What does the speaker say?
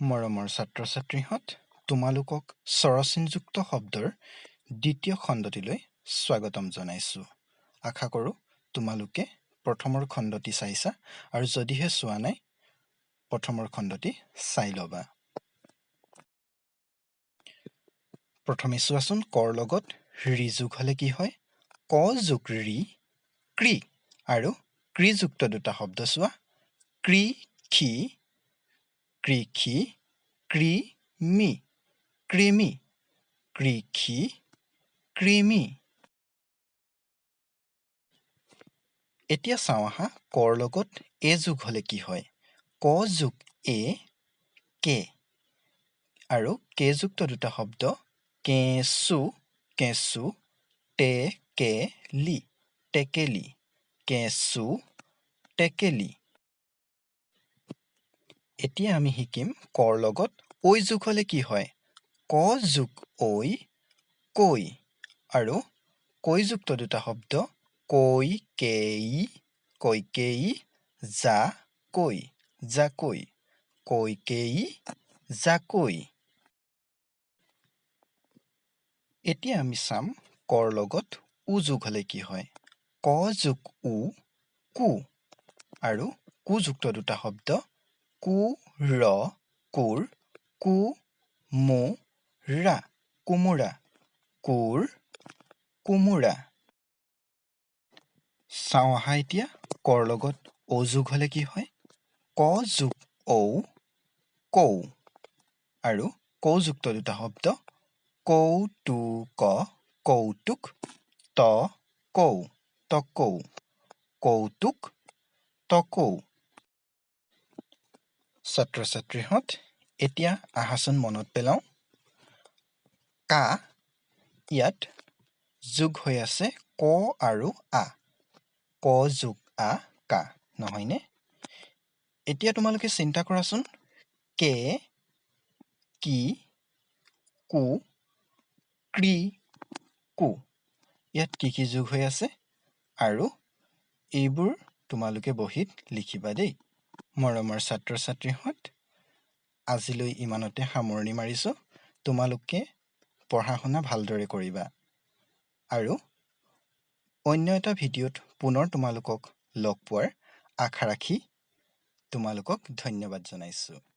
মৰমৰ ছাত্ৰ-ছাত্ৰীহঁত, তোমালোকক স্বৰচিনযুক্ত শব্দৰ দ্বিতীয় খণ্ডটিলৈ স্বাগতম জনাইছোঁ। আশা কৰোঁ তোমালোকে প্ৰথমৰ খণ্ডটি চাইছা আৰু যদিহে চোৱা নাই, প্ৰথমৰ খণ্ডটি চাই ল'বা। প্ৰথমে চোৱাচোন, কৰ লগত ৰি যোগ হ'লে কি হয়? ক যোগ ৰি, ক্ৰি। আৰু ক্ৰিযুক্ত দুটা শব্দ চোৱা, কৃষি, কৃষি, কৃমি, কৃমি, কৃষি, কৃমি। এতিয়া চাওঁ আহা, কৰ লগত এ যোগ হ'লে কি হয়? ক যোগ এ, কে। আৰু কেযুক্ত দুটা শব্দ, কেঁচু, কেঁচু, টেকেলি, টেকেলি, কেঁচু, টেকেলি। এতিয়া আমি শিকিম কৰ লগত ঐ যোগ হ'লে কি হয়? ক যোগ ঐ, কৈ। আৰু কৈযুক্ত দুটা শব্দ, কৈকেয়ী, কৈকেয়ী, জাকৈ, জাকৈ, কৈকেয়ী, জাকৈ। এতিয়া আমি চাম কৰ লগত উ যোগ হ'লে কি হয়? ক যোগ উ, কু। আৰু কুযুক্ত দুটা শব্দ, কুৰ, কোৰ, কুমোৰা, কোমোৰা, কোৰ, কোমোৰা। চাওঁ আহা এতিয়া, কৰ লগত ঔ যোগ হ'লে কি হয়? ক যোগ ঔ, কৌ। আৰু কৌযুক্ত দুটা শব্দ, কৌতুক, কৌতুক, তকৌ, তকৌ, কৌতুক, তকৌ। ছাত্ৰ-ছাত্ৰীহঁত, এতিয়া আহাচোন মনত পেলাওঁ, কা ইয়াত যোগ হৈ আছে ক আৰু আ। ক যোগ আ, কা, নহয়নে? এতিয়া তোমালোকে চিন্তা কৰাচোন, কে, কি, কু, ক্ৰি, কু। ইয়াত কি কি যোগ হৈ আছে? আৰু এইবোৰ তোমালোকে বহীত লিখিবা দেই। মৰমৰ ছাত্ৰ-ছাত্ৰীহঁত, আজিলৈ ইমানতে সামৰণি মাৰিছোঁ। তোমালোকে পঢ়া-শুনা ভালদৰে কৰিবা। আৰু অন্য এটা ভিডিঅ'ত পুনৰ তোমালোকক লগ পোৱাৰ আশা ৰাখি তোমালোকক ধন্যবাদ জনাইছোঁ।